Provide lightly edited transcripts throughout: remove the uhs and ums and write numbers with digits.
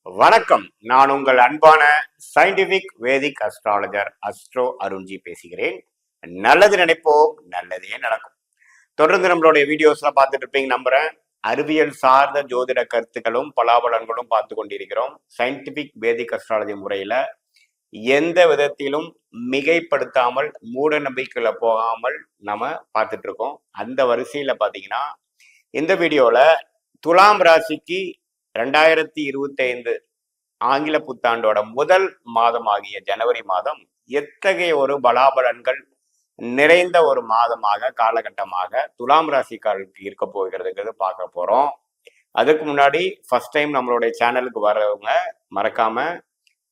வணக்கம். நான் உங்கள் அன்பான சயின்டிபிக் வேதிக் அஸ்ட்ராலஜர் அஸ்ட்ரோ அருண்ஜி பேசுகிறேன். நல்லது நினைப்போம், நல்லதே நடக்கும். தொடர்ந்து நம்மளுடைய வீடியோஸ்லாம் பார்த்துட்டு இருப்பீங்க நம்புறேன். அறிவியல் சார்ந்த ஜோதிட கருத்துக்களும் பலாபலன்களும் பார்த்து கொண்டிருக்கிறோம். சயின்டிபிக் வேதிக் அஸ்ட்ராலஜி முறையில எந்த விதத்திலும் மிகைப்படுத்தாமல் மூட நம்பிக்கையில போகாமல் நம்ம பார்த்துட்டு இருக்கோம். அந்த வரிசையில பாத்தீங்கன்னா இந்த வீடியோல துலாம் ராசிக்கு 2025 ஆங்கில புத்தாண்டோட முதல் மாதம் ஆகிய ஜனவரி மாதம் எத்தகைய ஒரு பலாபலன்கள் நிறைந்த ஒரு மாதமாக காலகட்டமாக துலாம் ராசிக்காரர்களுக்கு இருக்க போகிறதுங்கிறது பார்க்க போறோம். அதுக்கு முன்னாடி ஃபர்ஸ்ட் டைம் நம்மளுடைய சேனலுக்கு வரவங்க மறக்காம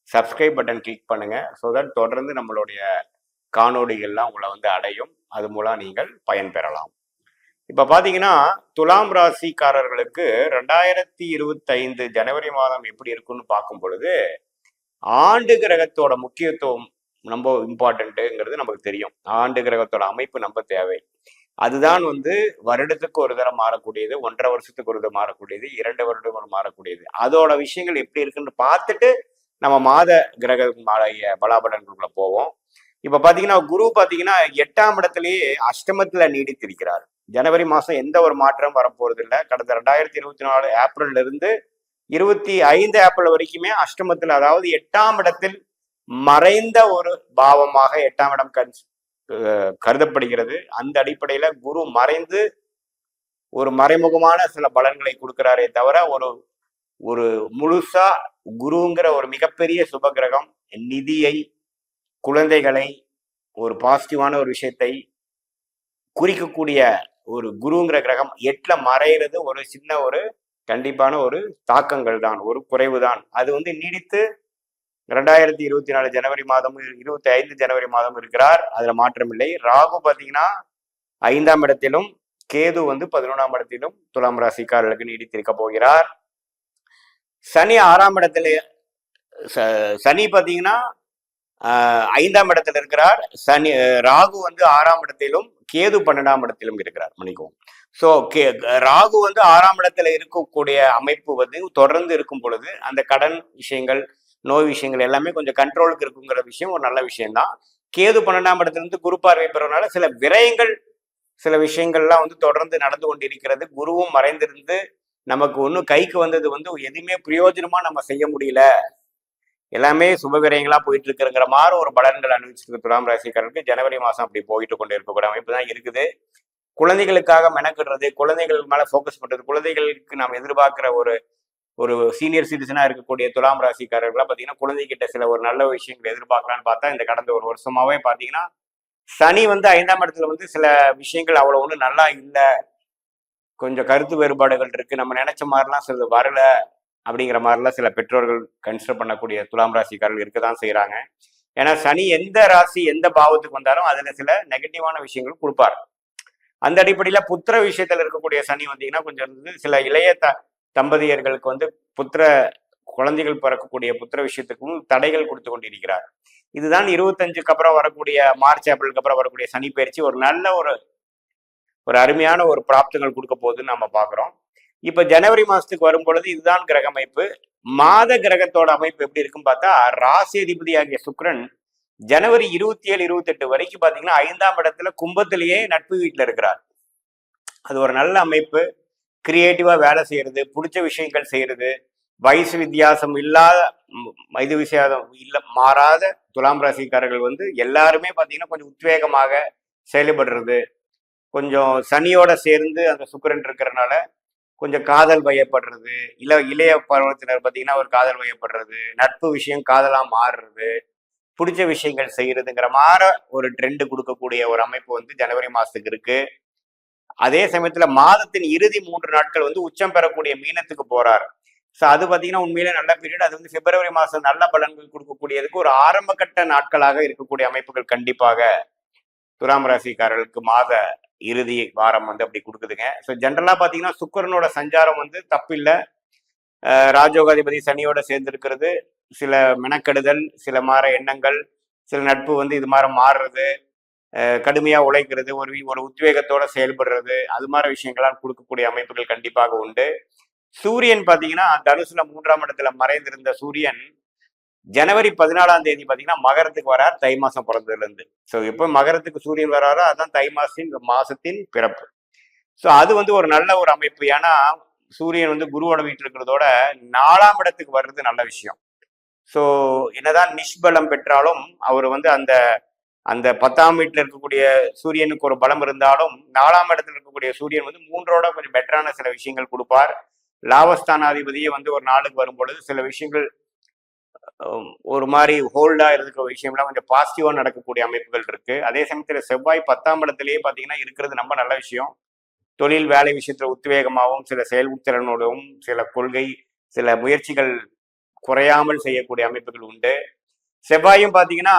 சப்ஸ்கிரைப் பட்டன் கிளிக் பண்ணுங்க. ஸோ தட் தொடர்ந்து நம்மளுடைய காணொளிகள்லாம் உங்களை அடையும். அது மூலம் நீங்கள் பயன்பெறலாம். இப்ப பாத்தீங்கன்னா துலாம் ராசிக்காரர்களுக்கு 2025 ஜனவரி மாதம் எப்படி இருக்குன்னு பார்க்கும் பொழுது ஆண்டு கிரகத்தோட முக்கியத்துவம் ரொம்ப இம்பார்ட்டன்ட்டுங்கிறது நமக்கு தெரியும். ஆண்டு கிரகத்தோட அமைப்பு நம்ம தேவை. அதுதான் வருடத்துக்கு ஒரு தடவை மாறக்கூடியது, 1.5 வருஷத்துக்கு ஒரு தடவை மாறக்கூடியது, 2 வருடம் மாறக்கூடியது. அதோட விஷயங்கள் எப்படி இருக்குன்னு பார்த்துட்டு நம்ம மாத கிரக பலாபலன்களுக்குள்ள போவோம். இப்ப பாத்தீங்கன்னா குரு பாத்தீங்கன்னா 8ஆம் இடத்திலேயே அஷ்டமத்துல நீடித்திருக்கிறார். ஜனவரி மாசம் எந்த ஒரு மாற்றம் வரப்போறது இல்லை. கடந்த 2024 ஏப்ரல்ல இருந்து 25 ஏப்ரல் வரைக்குமே அஷ்டமத்தில், அதாவது 8ஆம் இடத்தில் மறைந்த ஒரு பாவமாக 8ஆம் இடம் கருதப்படுகிறது. அந்த அடிப்படையில குரு மறைந்து ஒரு மறைமுகமான சில பலன்களை கொடுக்கிறாரே தவிர ஒரு ஒரு முழுசா குருங்கிற ஒரு மிகப்பெரிய சுப கிரகம் நிதியை, குழந்தைகளை, ஒரு பாசிட்டிவான ஒரு விஷயத்தை குறிக்கக்கூடிய ஒரு குருங்கிற கிரகம் 8ல மறைகிறது ஒரு சின்ன ஒரு கண்டிப்பான ஒரு தாக்கங்கள் தான், ஒரு குறைவு தான். அது நீடித்து 2024 ஜனவரி மாதம் 25 ஜனவரி மாதம் இருக்கிறார். அதுல மாற்றம் இல்லை. ராகு பாத்தீங்கன்னா 5ஆம் இடத்திலும், கேது 11ஆம் இடத்திலும் துலாம் ராசிக்காரர்களுக்கு நீடித்திருக்க போகிறார். சனி 6ஆம் இடத்துல, சனி பாத்தீங்கன்னா 5ஆம் இடத்துல இருக்கிறார். சனி ராகு 6ஆம் இடத்திலும், கேது 12ஆம் இடத்திலும் இருக்கிறார். மன்னிக்கவும். ஸோ ராகு 6ஆம் இடத்துல இருக்கக்கூடிய அமைப்பு தொடர்ந்து இருக்கும் பொழுது அந்த கடன் விஷயங்கள், நோய் விஷயங்கள் எல்லாமே கொஞ்சம் கண்ட்ரோலுக்கு இருக்குங்கிற விஷயம் ஒரு நல்ல விஷயம்தான். கேது 12ஆம் இடத்துல இருந்து குரு பார்வை பெறனால சில விரயங்கள், சில விஷயங்கள்லாம் தொடர்ந்து நடந்து கொண்டிருக்கிறது. குருவும் மறைந்திருந்து நமக்கு ஒன்றும் கைக்கு வந்தது எதுவுமே பிரயோஜனமா நம்ம செய்ய முடியல, எல்லாமே சுப விரயங்களா போயிட்டு இருக்குங்கிற மாதிரி ஒரு பலன்கள் அனுபவிச்சிருக்கு துலாம் ராசிக்காரர்களுக்கு. ஜனவரி மாசம் அப்படி போயிட்டு கொண்டு இருக்கக்கூடிய அமைப்பு தான் இருக்குது. குழந்தைகளுக்காக மெனக்கிடுறது, குழந்தைகள் மேல ஃபோக்கஸ் பண்றது, குழந்தைகளுக்கு நாம் எதிர்பார்க்கிற ஒரு ஒரு சீனியர் சிட்டிசனா இருக்கக்கூடிய துலாம் ராசிக்காரர்கள்லாம் பாத்தீங்கன்னா குழந்தைகிட்ட சில ஒரு நல்ல விஷயங்களை எதிர்பார்க்கலான்னு பார்த்தா இந்த கடந்த ஒரு வருஷமாவே பாத்தீங்கன்னா சனி 5ஆம் இடத்துல சில விஷயங்கள் அவ்வளவு ஒண்ணு நல்லா இல்லை, கொஞ்சம் கருத்து வேறுபாடுகள் இருக்கு, நம்ம நினைச்ச மாதிரிலாம் சிலது வரல அப்படிங்கிற மாதிரிலாம் சில பெற்றோர்கள் கன்சிடர் பண்ணக்கூடிய துலாம் ராசிக்காரர்கள் இருக்கதான் செய்யறாங்க. ஏன்னா சனி எந்த ராசி எந்த பாவத்துக்கு வந்தாலும் அதுல சில நெகட்டிவான விஷயங்கள் கொடுப்பார். அந்த அடிப்படையில புத்திர விஷயத்துல இருக்கக்கூடிய சனி கொஞ்சம் சில இளைய தம்பதியர்களுக்கு புத்திர குழந்தைகள் பிறக்கக்கூடிய புத்திர விஷயத்துக்கும் தடைகள் கொடுத்து கொண்டிருக்கிறார். இதுதான் 25க்கு அப்புறம் வரக்கூடிய மார்ச் ஏப்ரலுக்கு அப்புறம் வரக்கூடிய சனி பயிற்சி ஒரு நல்ல ஒரு அருமையான ஒரு பிராப்தங்கள் கொடுக்க போகுதுன்னு நம்ம பாக்குறோம். இப்ப ஜனவரி மாசத்துக்கு வரும் பொழுது இதுதான் கிரக அமைப்பு. மாத கிரகத்தோட அமைப்பு எப்படி இருக்குன்னு பார்த்தா ராசி அதிபதி ஆகிய சுக்கிரன் ஜனவரி 27, 28 வரைக்கும் பாத்தீங்கன்னா 5ஆம் இடத்துல கும்பத்திலேயே நட்பு வீட்டுல இருக்கிறார். அது ஒரு நல்ல அமைப்பு. கிரியேட்டிவா வேலை செய்யறது, பிடிச்ச விஷயங்கள் செய்யறது, வயசு வித்தியாசம் இல்லாத, இது விஷயம் இல்ல மாறாத துலாம் ராசிக்காரர்கள் எல்லாருமே பாத்தீங்கன்னா கொஞ்சம் உத்வேகமாக செயல்படுறது, கொஞ்சம் சனியோட சேர்ந்து அந்த சுக்கிரன் இருக்கிறதுனால கொஞ்சம் காதல் வயப்படுறது, இளைய பருவத்தினர் பார்த்தீங்கன்னா ஒரு காதல் வயப்படுறது, நட்பு விஷயம் காதலா மாறுறது, பிடிச்ச விஷயங்கள் செய்யறதுங்கிற மாதிரி ஒரு ட்ரெண்ட் கொடுக்கக்கூடிய ஒரு அமைப்பு ஜனவரி மாசத்துக்கு இருக்கு. அதே சமயத்துல மாதத்தின் இறுதி 3 நாட்கள் உச்சம் பெறக்கூடிய மீனத்துக்கு போறார். ஸோ அது பார்த்தீங்கன்னா உண்மையிலே நல்ல பீரியட். அது பிப்ரவரி மாசம் நல்ல பலன்கள் கொடுக்கக்கூடியதுக்கு ஒரு ஆரம்ப கட்ட நாட்களாக இருக்கக்கூடிய அமைப்புகள் கண்டிப்பாக துலாம் ராசிக்காரர்களுக்கு மாத இறுதி வாரம் அப்படி கொடுக்குதுங்க. ஸோ ஜென்ரலா பாத்தீங்கன்னா சுக்கிரனோட சஞ்சாரம் தப்பில்லை. ராஜோகாதிபதி சனியோட சேர்ந்து இருக்கிறது, சில மெனக்கெடுதல், சில மாற எண்ணங்கள், சில நட்பு இது மாதிரி மாறுறது, கடுமையா உழைக்கிறது, ஒரு உத்வேகத்தோட செயல்படுறது, அது மாதிரி விஷயங்கள்லாம் கொடுக்கக்கூடிய அமைப்புகள் கண்டிப்பாக உண்டு. சூரியன் பாத்தீங்கன்னா தனுசுல 3ஆம் இடத்துல மறைந்திருந்த சூரியன் ஜனவரி 14ஆம் தேதி பாத்தீங்கன்னா மகரத்துக்கு வரார், தை மாசம் பிறந்ததுல இருந்து. ஸோ எப்போ மகரத்துக்கு சூரியன் வராரோ அதான் தை மாசத்தின் பிறப்பு. ஸோ அது வந்து ஒரு நல்ல ஒரு அமைப்பு. ஏன்னா சூரியன் வந்து குருவோட வீட்டில் இருக்கிறதோட 4ஆம் இடத்துக்கு வர்றது நல்ல விஷயம். ஸோ என்னதான் நிஷ்பலம் பெற்றாலும் அவர் வந்து அந்த அந்த 10ஆம் வீட்டில் இருக்கக்கூடிய சூரியனுக்கு ஒரு பலம் இருந்தாலும் 4ஆம் இடத்துல இருக்கக்கூடிய சூரியன் வந்து 3ஓட கொஞ்சம் பெட்டரான சில விஷயங்கள் கொடுப்பார். லாபஸ்தானாதிபதியே வந்து ஒரு நாளுக்கு வரும் பொழுது சில விஷயங்கள் ஒரு மாதிரி ஹோல்டா இருக்கிற விஷயம்லாம் கொஞ்சம் பாசிட்டிவா நடக்கக்கூடிய அமைப்புகள் இருக்கு. அதே சமயத்துல செவ்வாய் 10ஆம் இடத்திலேயே பாத்தீங்கன்னா இருக்கிறது ரொம்ப நல்ல விஷயம். தொழில் வேலை விஷயத்துல உத்வேகமாகவும் சில செயல்திறனோடும் சில கொள்கை சில முயற்சிகள் குறையாமல் செய்யக்கூடிய அமைப்புகள் உண்டு. செவ்வாயும் பாத்தீங்கன்னா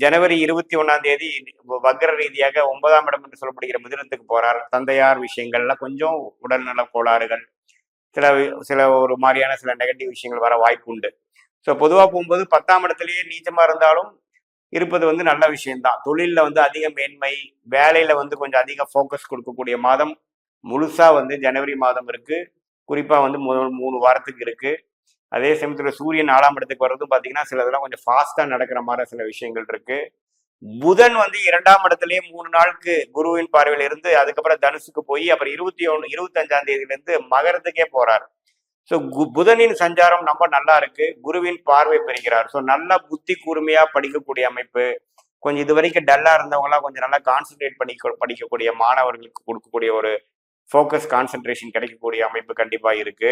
ஜனவரி 21ஆம் தேதி வக்ர ரீதியாக 9ஆம் இடம் என்று சொல்லப்படுகிற மிதுனத்துக்கு போறார். தந்தையார் விஷயங்கள்ல கொஞ்சம் உடல்நல கோளாறுகள் சில சில ஒரு மாதிரியான சில நெகட்டிவ் விஷயங்கள் வர வாய்ப்பு உண்டு. ஸோ பொதுவாக போகும்போது 10ஆம் இடத்துலயே நீச்சமா இருந்தாலும் இருப்பது வந்து நல்ல விஷயம்தான். தொழிலில் வந்து அதிக மேன்மை, வேலையில வந்து கொஞ்சம் அதிக ஃபோக்கஸ் கொடுக்கக்கூடிய மாதம் முழுசா வந்து ஜனவரி மாதம் இருக்கு. குறிப்பா வந்து முதல் 3 வாரத்துக்கு இருக்கு. அதே சமயத்துல சூரியன் 4ஆம் இடத்துக்கு வர்றதும் பாத்தீங்கன்னா சில இதெல்லாம் கொஞ்சம் ஃபாஸ்டா நடக்கிற மாதிரி சில விஷயங்கள் இருக்கு. புதன் வந்து 2ஆம் இடத்துலயே 3 நாளுக்கு குருவின் பார்வையில இருந்து அதுக்கப்புறம் தனுசுக்கு போய் அப்புறம் 25ஆம் தேதியில இருந்து மகரத்துக்கே போறார். ஸோ புதனின் சஞ்சாரம் ரொம்ப நல்லா இருக்கு. குருவின் பார்வை பெறுகிறார். ஸோ நல்லா புத்தி கூர்மையா படிக்கக்கூடிய அமைப்பு. கொஞ்சம் இது வரைக்கும் டல்லா இருந்தவங்களாம் கொஞ்சம் நல்லா கான்சென்ட்ரேட் படிக்கக்கூடிய மாணவர்களுக்கு கொடுக்கக்கூடிய ஒரு ஃபோக்கஸ் கான்சென்ட்ரேஷன் கிடைக்கக்கூடிய அமைப்பு கண்டிப்பா இருக்கு.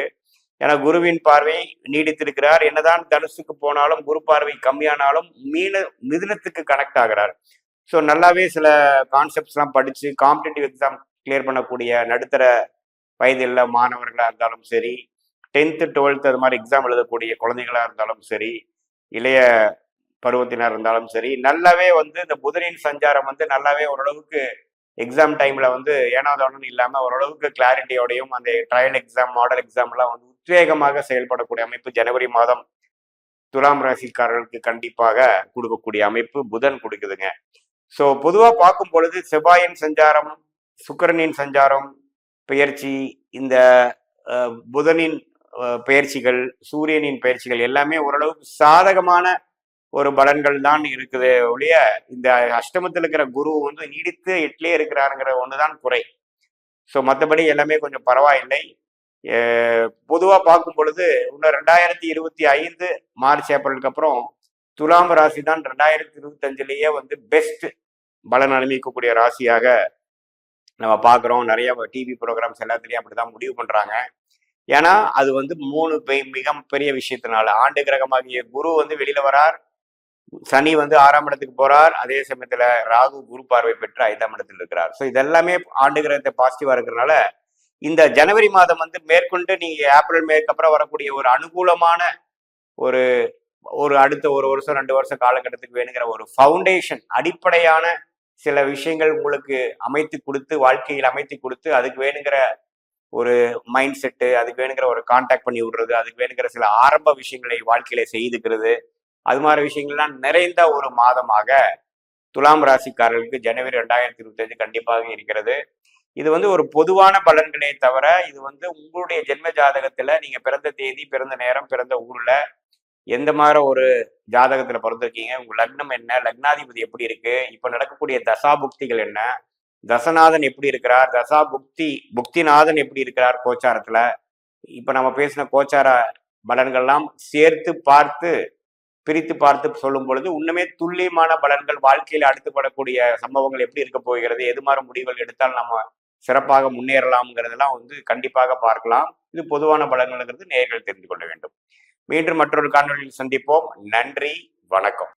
ஏன்னா குருவின் பார்வை நீடித்திருக்கிறார். என்னதான் தனுசுக்கு போனாலும் குரு பார்வை கம்மியானாலும் மிதுனத்துக்கு கனெக்ட் ஆகிறார். ஸோ நல்லாவே சில கான்செப்ட்ஸ் எல்லாம் படிச்சு காம்படிட்டிவ் எக்ஸாம் கிளியர் பண்ணக்கூடிய நடுத்தர வயதில் மாணவர்களா இருந்தாலும் சரி, 10th 12th அது மாதிரி எக்ஸாம் எழுதக்கூடிய குழந்தைகளா இருந்தாலும் சரி, இளைய பருவத்தினர் இருந்தாலும் சரி, நல்லாவே வந்து இந்த புதனின் சஞ்சாரம் வந்து நல்லாவே ஓரளவுக்கு எக்ஸாம் டைம்ல வந்து ஏனாதானு இல்லாம ஓரளவுக்கு கிளாரிட்டியோடையும் அந்த ட்ரையல் எக்ஸாம் மாடல் எக்ஸாம் எல்லாம் வந்து உத்வேகமாக செயல்படக்கூடிய அமைப்பு ஜனவரி மாதம் துலாம் ராசிக்காரர்களுக்கு கண்டிப்பாக கொடுக்கக்கூடிய அமைப்பு புதன் கொடுக்குதுங்க. ஸோ பொதுவா பார்க்கும் பொழுது செவ்வாயின் சஞ்சாரம், சுக்கிரனின் சஞ்சாரம், பெயர்ச்சி, இந்த புதனின் பயிற்சிகள், சூரியனின் பயிற்சிகள் எல்லாமே ஓரளவுக்கு சாதகமான ஒரு பலன்கள் தான் இருக்குது ஒழிய இந்த அஷ்டமத்தில் இருக்கிற குரு வந்து நீடித்து 8லயே இருக்கிறாருங்கிற ஒண்ணுதான் குறை. ஸோ மற்றபடி எல்லாமே கொஞ்சம் பரவாயில்லை. பொதுவா பார்க்கும் பொழுது இன்னும் 2025 மார்ச் ஏப்ரலுக்கு அப்புறம் துலாம் ராசி தான் 2025லயே வந்து பெஸ்ட் பலன் அனுபவிக்கக்கூடிய ராசியாக நம்ம பார்க்குறோம். நிறைய டிவி ப்ரோக்ராம்ஸ் எல்லாத்துலேயும் அப்படிதான் முடிவு பண்றாங்க. ஏன்னா அது வந்து 3 மிக பெரிய விஷயத்தினால ஆண்டு கிரகமாகிய குரு வந்து வெளியில வரார், சனி வந்து 6ஆம் இடத்துக்கு போறார், அதே சமயத்துல ராகு குரு பார்வை பெற்று 5ஆம் இடத்துல இருக்கிறார். ஸோ இதெல்லாமே ஆண்டு கிரகத்தை பாசிட்டிவா இருக்கிறதுனால இந்த ஜனவரி மாதம் வந்து மேற்கொண்டு நீங்க ஏப்ரல் மேற்கு அப்புறம் வரக்கூடிய ஒரு அனுகூலமான ஒரு ஒரு அடுத்த 1 வருஷம் 2 வருஷம் காலகட்டத்துக்கு வேணுங்கிற ஒரு ஃபவுண்டேஷன் அடிப்படையான சில விஷயங்கள் உங்களுக்கு அமைத்து கொடுத்து வாழ்க்கையில் அமைத்து கொடுத்து அதுக்கு வேணுங்கிற ஒரு மைண்ட் செட்டு, அதுக்கு வேணுங்கிற ஒரு கான்டாக்ட் பண்ணி விடுறது, அதுக்கு வேணுங்கிற சில ஆரம்ப விஷயங்களை வாழ்க்கையில செய்துக்கிறது, அது மாதிரி விஷயங்கள்லாம் நிறைந்த ஒரு மாதமாக துலாம் ராசிக்காரர்களுக்கு ஜனவரி 2025 கண்டிப்பாக இருக்கிறது. இது வந்து ஒரு பொதுவான பலன்களே தவிர இது வந்து உங்களுடைய ஜென்ம ஜாதகத்துல நீங்க பிறந்த தேதி, பிறந்த நேரம், பிறந்த ஊர்ல எந்த மாதிரி ஒரு ஜாதகத்துல பிறந்திருக்கீங்க, உங்க லக்னம் என்ன, லக்னாதிபதி எப்படி இருக்கு, இப்ப நடக்கக்கூடிய தசாபுக்திகள் என்ன, தசநாதன் எப்படி இருக்கிறார், புக்திநாதன் எப்படி இருக்கிறார் கோச்சாரத்துல, இப்ப நம்ம பேசின கோச்சார பலன்கள்லாம் சேர்த்து பார்த்து பிரித்து பார்த்து சொல்லும் பொழுது இன்னுமே துல்லியமான பலன்கள் வாழ்க்கையில் அடுத்துப்படக்கூடிய சம்பவங்கள் எப்படி இருக்க போகிறது, எது மாதிரி முடிவுகள் எடுத்தால் நம்ம சிறப்பாக முன்னேறலாம்ங்கிறதெல்லாம் வந்து கண்டிப்பாக பார்க்கலாம். இது பொதுவான பலன்கள்ங்கிறது நேயர்கள் தெரிந்து கொள்ள வேண்டும். மீண்டும் மற்றொரு காணொலியில் சந்திப்போம். நன்றி, வணக்கம்.